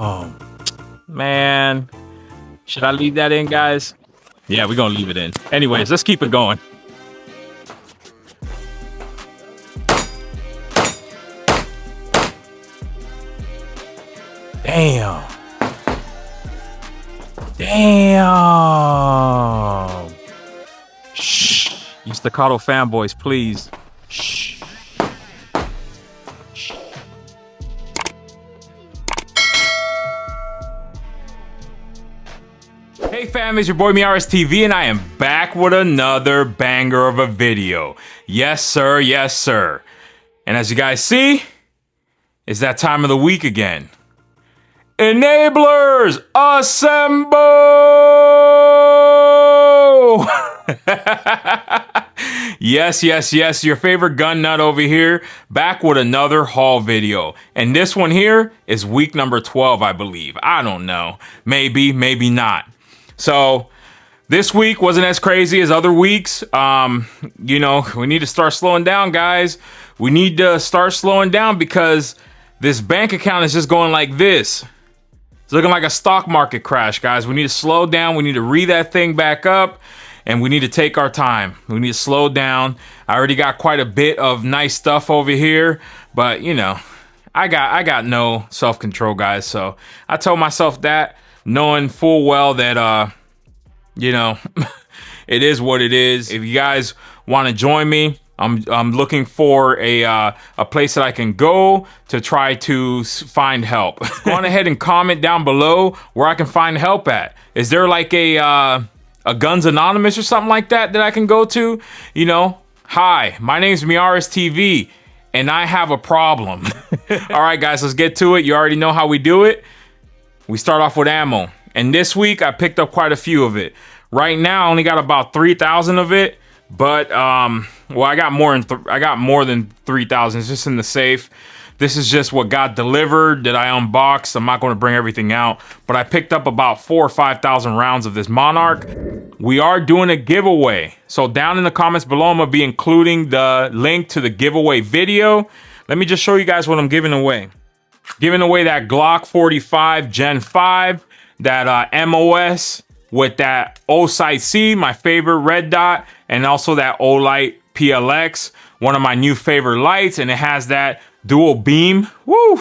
Oh, man. Should I leave that in, guys? Yeah, we're gonna leave it in. Anyways, let's keep it going. Damn. Damn. Shh. You Staccato fanboys, please. Shh. Shh. Hey fam, it's your boy MeRSTV and I am back with another banger of a video. Yes sir, yes sir. And as you guys see, it's that time of the week again. Enablers, assemble! Yes, yes, yes, your favorite gun nut over here, back with another haul video. And this one here is week number 12, I believe. I don't know. Maybe, maybe not. So this week wasn't as crazy as other weeks. You know, we need to start slowing down, guys. We need to start slowing down because this bank account is just going like this. It's looking like a stock market crash, guys. We need to slow down. We need to read that thing back up, and we need to take our time. We need to slow down. I already got quite a bit of nice stuff over here, but you know, I got no self-control, guys. So I told myself that, knowing full well that you know, it is what it is. If you guys want to join me, I'm looking for a place that I can go to try to find help. Go on ahead and comment down below where I can find help at. Is there like a Guns Anonymous or something like that I can go to? You know, hi, my name's MeRSTV and I have a problem. All right, guys, let's get to it. You already know how we do it. We start off with ammo. And this week I picked up quite a few of it. Right now I only got about 3,000 of it. But well, I got more than 3,000. It's just in the safe. This is just what got delivered that I unboxed. I'm not going to bring everything out, but I picked up about 4,000 or 5,000 rounds of this Monarch. We are doing a giveaway, so down in the comments below, I'm gonna be including the link to the giveaway video. Let me just show you guys what I'm giving away. Giving away that Glock 45 Gen 5, that MOS with that O-Sight C, my favorite red dot, and also that Olight PLX, one of my new favorite lights, and it has that dual beam. Woo!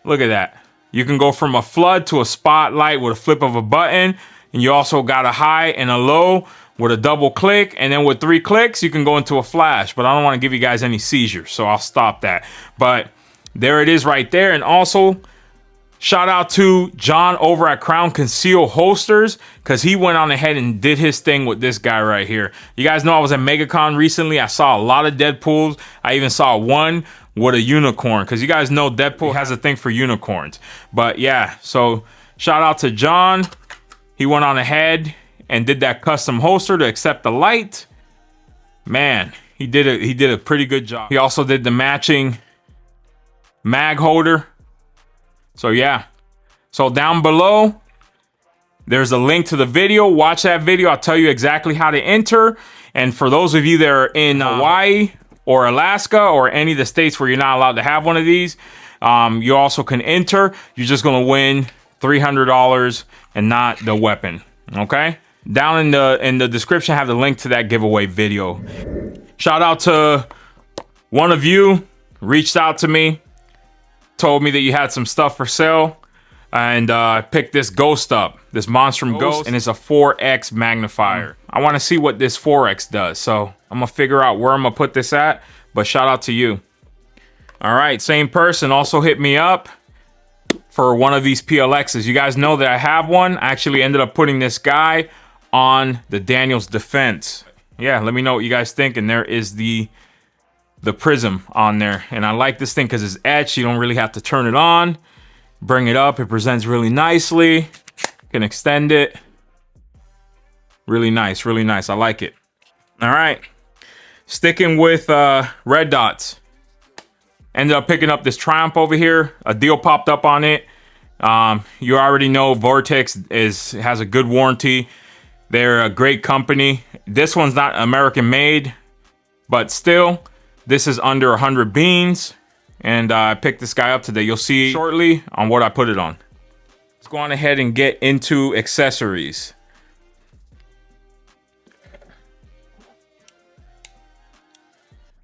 Look at that. You can go from a flood to a spotlight with a flip of a button, and you also got a high and a low with a double click, and then with 3 clicks, you can go into a flash, but I don't want to give you guys any seizures, so I'll stop that. But there it is right there, and also, shout out to John over at Crown Conceal Holsters, because he went on ahead and did his thing with this guy right here. You guys know I was at MegaCon recently. I saw a lot of Deadpools. I even saw one with a unicorn, because you guys know Deadpool has a thing for unicorns. But yeah, so shout out to John. He went on ahead and did that custom holster to accept the light. Man, he did a pretty good job. He also did the matching mag holder. So yeah, so down below, there's a link to the video. Watch that video. I'll tell you exactly how to enter. And for those of you that are in Hawaii or Alaska or any of the states where you're not allowed to have one of these, you also can enter. You're just gonna win $300 and not the weapon, okay? Down in the description, I have the link to that giveaway video. Shout out to one of you, reached out to me, told me that you had some stuff for sale, and I picked this Ghost up, this Monstrum Ghost, and it's a 4X magnifier. I want to see what this 4X does, so I'm gonna figure out where I'm gonna put this at, but shout out to you. All right, same person also hit me up for one of these PLXs. You guys know that I have one. I actually ended up putting this guy on the Daniel's Defense. Yeah, let me know what you guys think, and there is the prism on there, and I like this thing because it's etched. You don't really have to turn it on, bring it up, it presents really nicely. You can extend it. Really nice, really nice. I like it. All right, sticking with red dots, ended up picking up this Triumph over here. A deal popped up on it. You already know Vortex has a good warranty. They're a great company. This one's not American made, but still, this is under 100 beans. and I picked this guy up today. You'll see shortly on what I put it on. Let's go on ahead and get into accessories.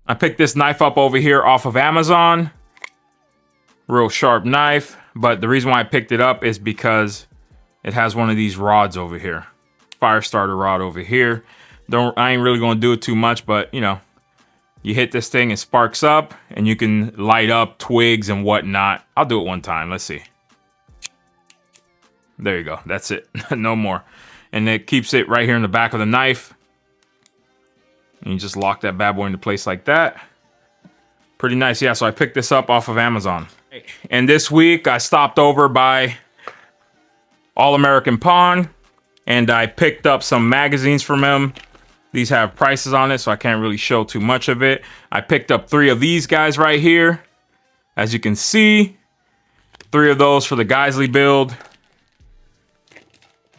I picked this knife up over here off of Amazon. Real sharp knife, but the reason why I picked it up is because it has one of these rods over here. Fire starter rod over here. I ain't really gonna do it too much, but you know, you hit this thing, it sparks up, and you can light up twigs and whatnot. I'll do it one time, let's see. There you go, that's it, no more. And it keeps it right here in the back of the knife. And you just lock that bad boy into place like that. Pretty nice, yeah, so I picked this up off of Amazon. And this week, I stopped over by All American Pawn, and I picked up some magazines from him. These have prices on it, so I can't really show too much of it. I picked up 3 of these guys right here. As you can see, 3 of those for the Geissele build.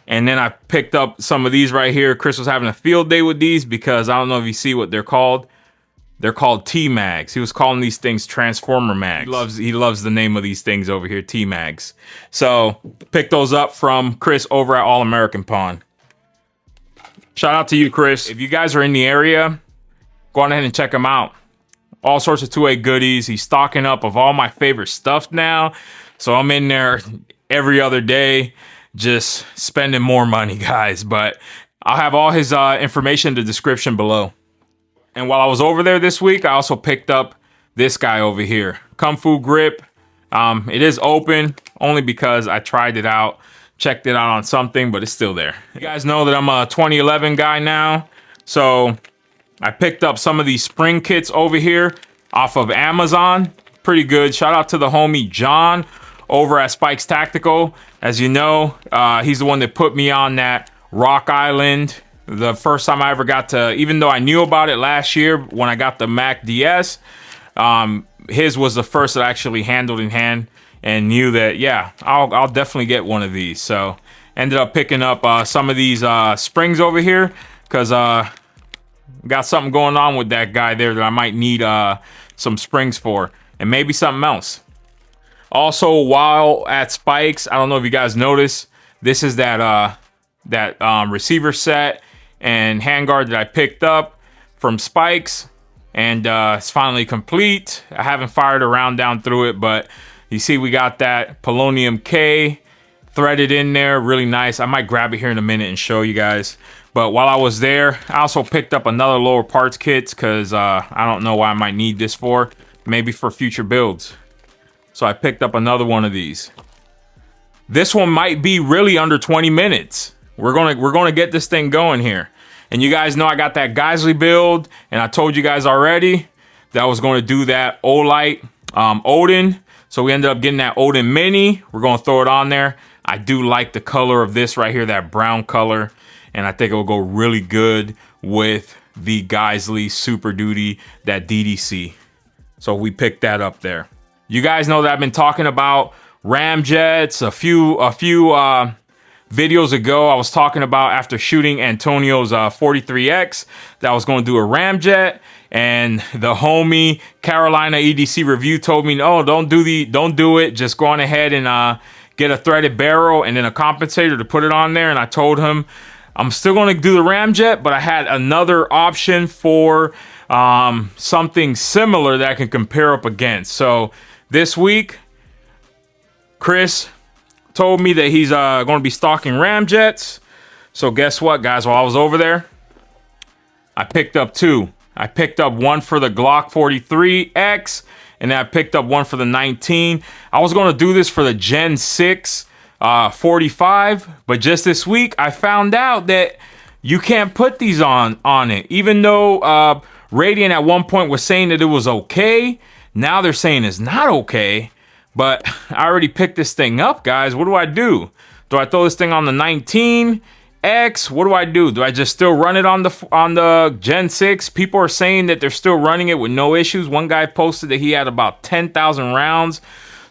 And then I picked up some of these right here. Chris was having a field day with these because I don't know if you see what they're called. They're called T-Mags. He was calling these things Transformer Mags. He loves the name of these things over here, T-Mags. So, picked those up from Chris over at All American Pawn. Shout out to you, Chris. If you guys are in the area, go on ahead and check him out. All sorts of 2A goodies. He's stocking up of all my favorite stuff now. So I'm in there every other day, just spending more money, guys. But I'll have all his information in the description below. And while I was over there this week, I also picked up this guy over here, Kung Fu Grip. It is open only because I tried it out, checked it out on something, but it's still there. You guys know that I'm a 2011 guy now, so I picked up some of these spring kits over here off of Amazon. Pretty good. Shout out to the homie John over at Spikes Tactical. As you know, he's the one that put me on that Rock Island. The first time I ever got to, even though I knew about it last year when I got the Mac DS, his was the first that I actually handled in hand and knew that, yeah, I'll definitely get one of these. So ended up picking up some of these springs over here because got something going on with that guy there that I might need some springs for, and maybe something else. Also, while at Spikes, I don't know if you guys noticed, this is that receiver set and handguard that I picked up from Spikes, and it's finally complete. I haven't fired a round down through it, but you see we got that Polonium K threaded in there, really nice. I might grab it here in a minute and show you guys. But while I was there, I also picked up another lower parts kits because I don't know why I might need this for, maybe for future builds. So I picked up another one of these. This one might be really under 20 minutes. We're gonna get this thing going here. And you guys know I got that Geissele build, and I told you guys already that I was going to do that Olight Odin. So we ended up getting that Odin Mini. We're gonna throw it on there. I do like the color of this right here, that brown color, and I think it will go really good with the Geissele Super Duty, that DDC. So we picked that up there. You guys know that I've been talking about ramjets. A few videos ago, I was talking about after shooting Antonio's 43X that I was going to do a ramjet, and the homie Carolina EDC Review told me, no, don't do it. Just go on ahead and get a threaded barrel and then a compensator to put it on there. And I told him I'm still going to do the ramjet, but I had another option for something similar that I can compare up against. So this week, Chris told me that he's going to be stocking ramjets. So guess what, guys? While I was over there, I picked up 2. I picked up one for the Glock 43X, and then I picked up one for the 19. I was going to do this for the Gen 6 45, but just this week I found out that you can't put these on it. Even though Radian at one point was saying that it was okay, now they're saying it's not okay. But I already picked this thing up, guys. What do I do? Do I throw this thing on the 19X? What do I do? Do I just still run it on the Gen 6? People are saying that they're still running it with no issues. One guy posted that he had about 10,000 rounds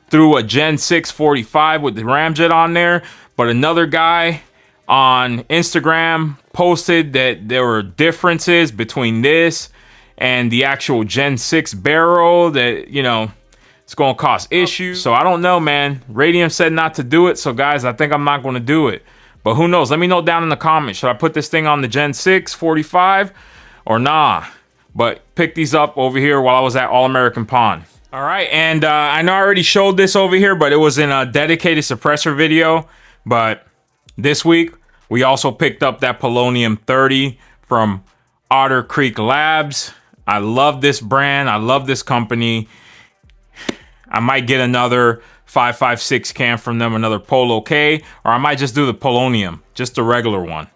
through a Gen 6 45 with the ramjet on there. But another guy on Instagram posted that there were differences between this and the actual Gen 6 barrel, that, you know, It's gonna cause issues. So I don't know, man. Radian said not to do it. So guys, I think I'm not gonna do it. But who knows? Let me know down in the comments. Should I put this thing on the Gen 6 45 or nah? But pick these up over here while I was at All American Pawn. All right, and I know I already showed this over here, but it was in a dedicated suppressor video. But this week, we also picked up that Polonium 30 from Otter Creek Labs. I love this brand. I love this company. I might get another 5.56 cam from them, another Polo K, or I might just do the Polonium, just the regular one.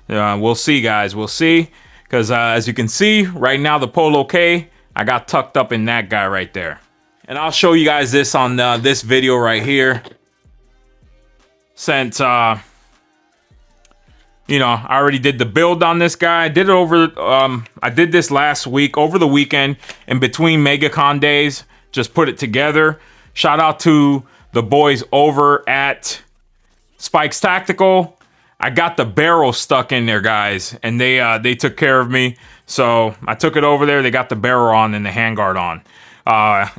We'll see, guys. We'll see. Because as you can see, right now, the Polo K, I got tucked up in that guy right there. And I'll show you guys this on this video right here. Since, you know, I already did the build on this guy. I did it over, I did this last week, over the weekend, in between MegaCon days. Just put it together. Shout out to the boys over at Spikes Tactical. I got the barrel stuck in there, guys, and they took care of me. So I took it over there. They got the barrel on and the handguard on.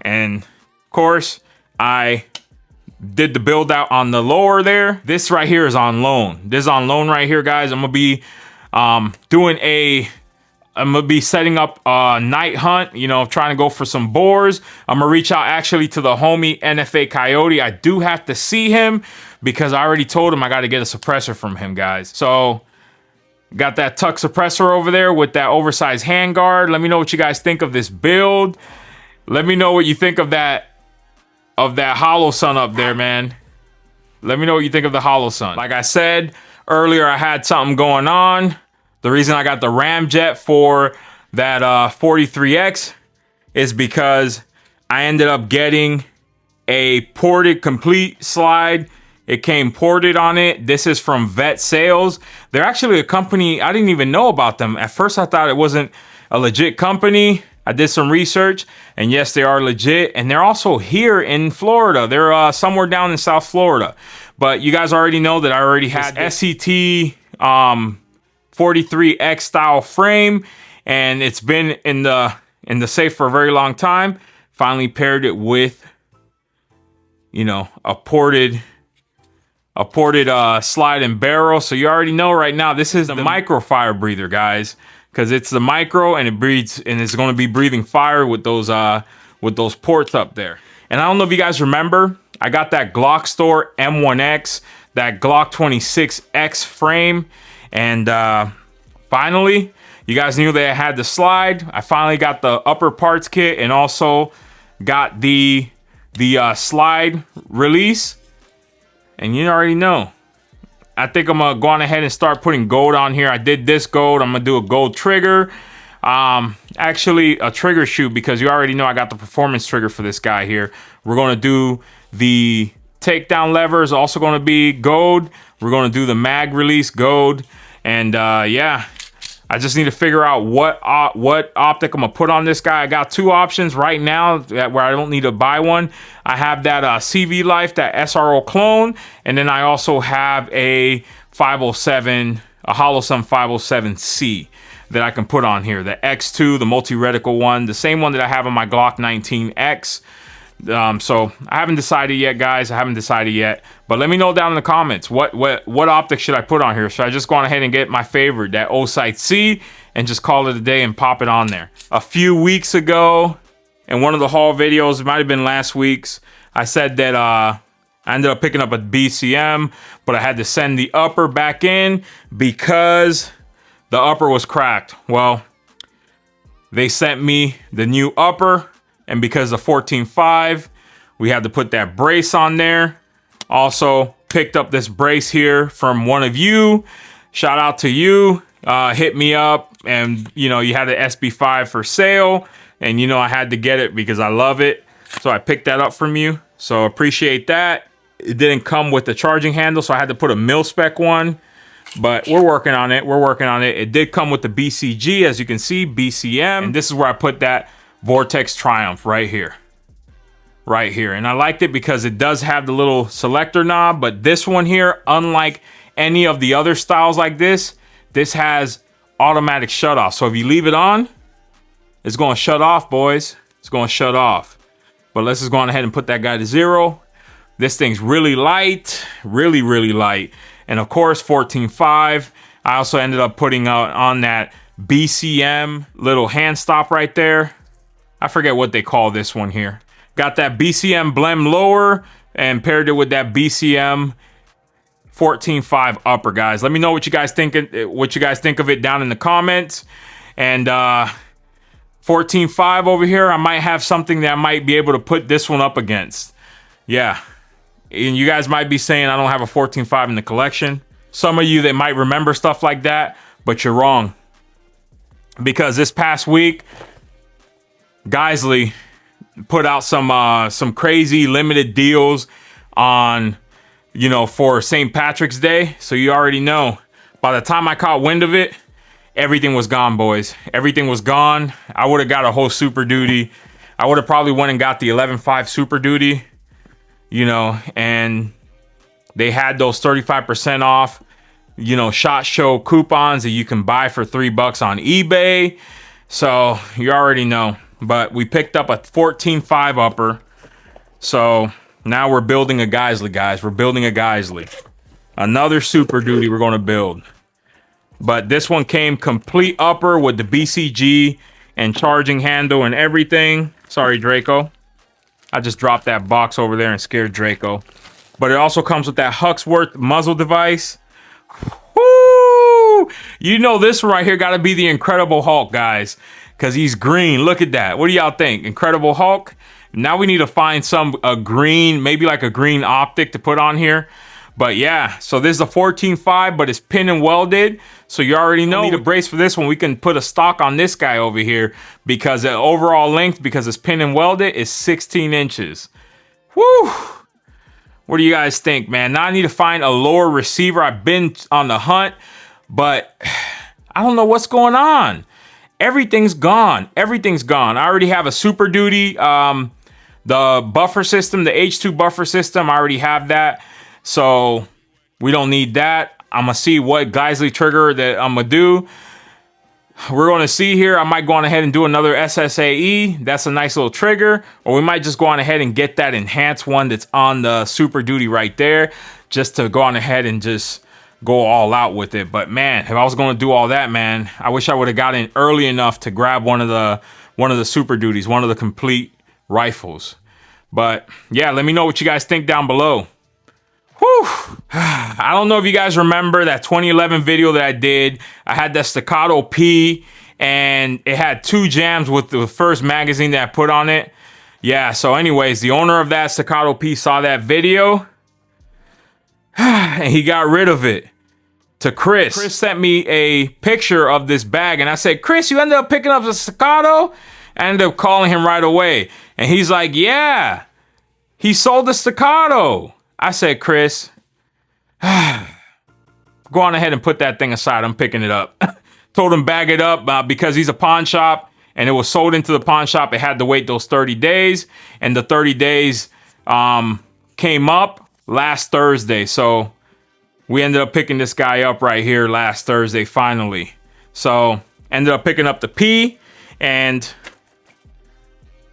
And of course, I did the build out on the lower there. This right here is on loan. This is on loan right here, guys. I'm gonna be I'm gonna be setting up a night hunt, you know, trying to go for some boars. I'm gonna reach out actually to the homie NFA Coyote. I do have to see him because I already told him I got to get a suppressor from him, guys. So got that tuck suppressor over there with that oversized handguard. Let me know what you guys think of this build. Let me know what you think of that Hollow Sun up there, man. Let me know what you think of the Hollow Sun. Like I said earlier, I had something going on. The reason I got the ramjet for that 43X is because I ended up getting a ported complete slide. It came ported on it. This is from Vet Sales. They're actually a company, I didn't even know about them. At first I thought it wasn't a legit company. I did some research, and yes, they are legit. And they're also here in Florida. They're somewhere down in South Florida. But you guys already know that I already had SCT 43X style frame, and it's been in the safe for a very long time. Finally paired it with, you know, a ported slide and barrel. So you already know right now, this is the micro fire breather, guys, because it's the micro and it breathes, and it's going to be breathing fire with those ports up there. And I don't know if you guys remember, I got that Glock Store M1X, that Glock 26X frame, and finally, you guys knew that I had the slide. I finally got the upper parts kit and also got the slide release. And you already know, I think I'm gonna go on ahead and start putting gold on here. I did this gold. I'm gonna do a gold trigger. Actually a trigger shoot, because you already know I got the performance trigger for this guy here. We're gonna do the takedown levers, also gonna be gold. We're gonna do the mag release gold. And yeah, I just need to figure out what optic I'm gonna put on this guy. I got two options right now where I don't need to buy one. I have that CV Life, that SRO clone, and then I also have a 507, a Hollow Sun 507C that I can put on here. The X2, the multi-reticle one, the same one that I have on my Glock 19X. So I haven't decided yet, guys. I haven't decided yet. But let me know down in the comments, what optic should I put on here? Should I just go on ahead and get my favorite, that Olight C, and just call it a day and pop it on there? A few weeks ago, in one of the haul videos, it might have been last week's, I said that I ended up picking up a BCM, but I had to send the upper back in because the upper was cracked. Well, they sent me the new upper, and because of 14.5, we had to put that brace on there. Also picked up this brace here from one of you. Shout out to you. Hit me up, and you know, you had the SB5 for sale, and you know I had to get it because I love it. So I picked that up from you. So appreciate that. It didn't come with the charging handle, so I had to put a mil-spec one. But we're working on it. We're working on it. It did come with the BCG, as you can see, BCM. And this is where I put that Vortex Triumph right here. Right here. And I liked it because it does have the little selector knob, but this one here, unlike any of the other styles like this has automatic shut off. So if you leave it on, it's going to shut off, boys. It's going to shut off. But let's just go on ahead and put that guy to 0. This thing's really light, really light. And of course, 14.5. I also ended up putting out on that BCM little hand stop right there. I forget what they call this one here. Got that BCM Blvd lower and paired it with that BCM 14.5 upper, guys. Let me know what you guys think of it down in the comments. And 14.5 over here, I might have something that I might be able to put this one up against. Yeah. And you guys might be saying I don't have a 14.5 in the collection. Some of you that might remember stuff like that, but you're wrong. Because this past week, Geissele put out some crazy limited deals on, you know, for St. Patrick's Day. So you already know. By the time I caught wind of it, everything was gone, boys. Everything was gone. I would have got a whole Super Duty. I would have probably went and got the 11.5 Super Duty, you know, and they had those 35% off, you know, SHOT Show coupons that you can buy for $3 on eBay. So you already know. But we picked up a 14.5 upper. So now we're building a Geissele, guys. We're building a Geissele. Another Super Duty we're going to build. But this one came complete upper with the BCG and charging handle and everything. Sorry, Draco. I just dropped that box over there and scared Draco. But it also comes with that Huxworth muzzle device. Woo! You know this one right here got to be the Incredible Hulk, guys. Because he's green. Look at that. What do y'all think? Incredible Hulk? Now we need to find a green, maybe like a green optic to put on here. But yeah, so this is a 14.5, but it's pin and welded. So you already know. We need a brace for this one. We can put a stock on this guy over here because the overall length, because it's pin and welded, is 16 inches. Woo! What do you guys think, man? Now I need to find a lower receiver. I've been on the hunt, but I don't know what's going on. Everything's gone. Everything's gone. I already have a Super Duty. The buffer system, the H2 buffer system, I already have that. So we don't need that. I'm going to see what Geissele trigger that I'm going to do. We're going to see here. I might go on ahead and do another SSAE. That's a nice little trigger. Or we might just go on ahead and get that enhanced one that's on the Super Duty right there. Just to go on ahead and just go all out with it. But man, if I was going to do all that, man, I wish I would have gotten early enough to grab one of the Super Duties, one of the complete rifles. But yeah, let me know what you guys think down below. Whew. I don't know if you guys remember that 2011 video that I did. I had that Staccato P and it had 2 jams with the first magazine that I put on it. Yeah, so anyways, the owner of that Staccato P saw that video and he got rid of it to Chris. Chris sent me a picture of this bag and I said, Chris, you ended up picking up the Staccato? I ended up calling him right away. And he's like, yeah, he sold the Staccato. I said, Chris, go on ahead and put that thing aside. I'm picking it up. Told him bag it up because he's a pawn shop and it was sold into the pawn shop. It had to wait those 30 days and the 30 days came up last Thursday. So we ended up picking this guy up right here last Thursday finally. So ended up picking up the P and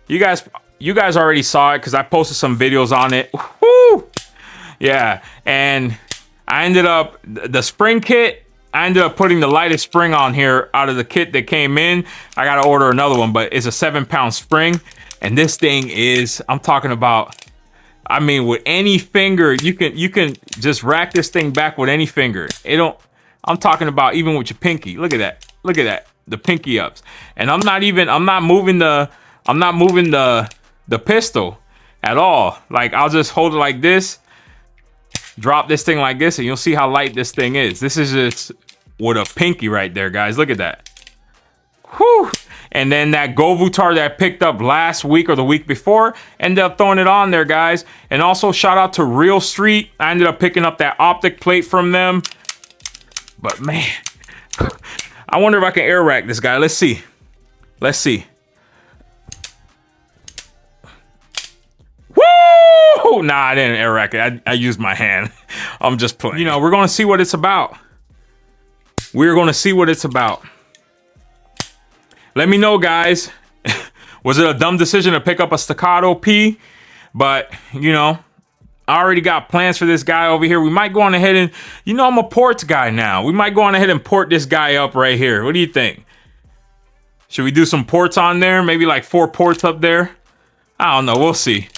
you guys already saw it because I posted some videos on it. Woo! Yeah, and I ended up, the spring kit, I ended up putting the lightest spring on here out of the kit that came in. I got to order another one, but it's a 7-pound spring. And this thing is, I'm talking about, I mean, with any finger, you can just rack this thing back with any finger. I'm talking about even with your pinky. Look at that. Look at that. The pinky ups. And I'm not moving the pistol at all. Like, I'll just hold it like this. Drop this thing like this and you'll see how light this thing is. This is just with a pinky right there, guys. Look at that. Whew. And then that Govutar that I picked up last week or the week before, ended up throwing it on there, guys. And also shout out to Real Street. I ended up picking up that optic plate from them. But man, I wonder if I can air rack this guy. Let's see. Let's see. Woo! Nah, I didn't air rack it. I used my hand. I'm just playing. You know, we're going to see what it's about. We're going to see what it's about. Let me know, guys, Was it a dumb decision to pick up a Staccato P? But, you know, I already got plans for this guy over here. We might go on ahead and, you know, I'm a ports guy now. We might go on ahead and port this guy up right here. What do you think? Should we do some ports on there? Maybe like 4 ports up there? I don't know. We'll see.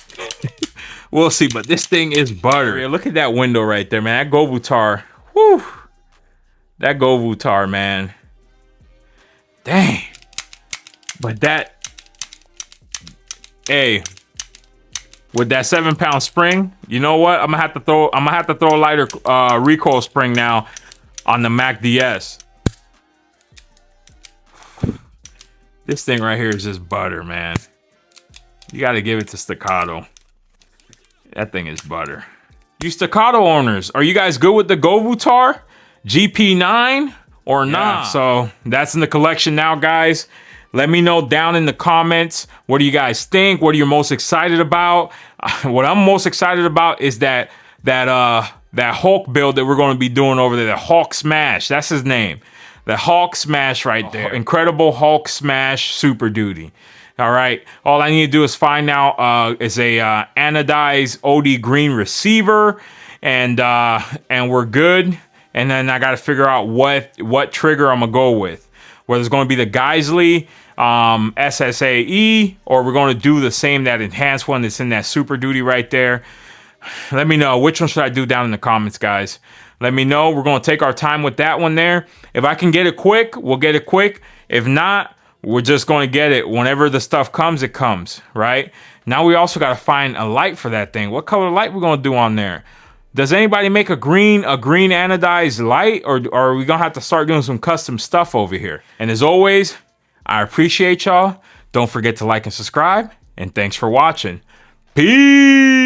We'll see. But this thing is butter. Look at that window right there, man. That Govutar. Whew. That Govutar, man. Dang. But that, hey, with that 7-pound spring, you know what? I'm gonna have to throw a lighter recoil spring now on the Mac DS. This thing right here is just butter, man. You gotta give it to Staccato. That thing is butter. You Staccato owners, are you guys good with the Govutar GP9 or not? So that's in the collection now, guys. Let me know down in the comments. What do you guys think? What are you most excited about? What I'm most excited about is that Hulk build that we're going to be doing over there. The Hulk Smash. That's his name. The Hulk Smash right there. Incredible Hulk Smash Super Duty. All right. All I need to do is find out is a anodized OD green receiver, and we're good. And then I got to figure out what trigger I'm gonna go with. Whether it's going to be the Geissele SSAE, or we're going to do the same, that enhanced one that's in that Super Duty right there. Let me know. Which one should I do down in the comments, guys? Let me know. We're going to take our time with that one there. If I can get it quick, we'll get it quick. If not, we're just going to get it. Whenever the stuff comes, it comes, right? Now we also got to find a light for that thing. What color light we're going to do on there? Does anybody make a green anodized light, or are we going to have to start doing some custom stuff over here? And as always, I appreciate y'all. Don't forget to like and subscribe, and thanks for watching. Peace.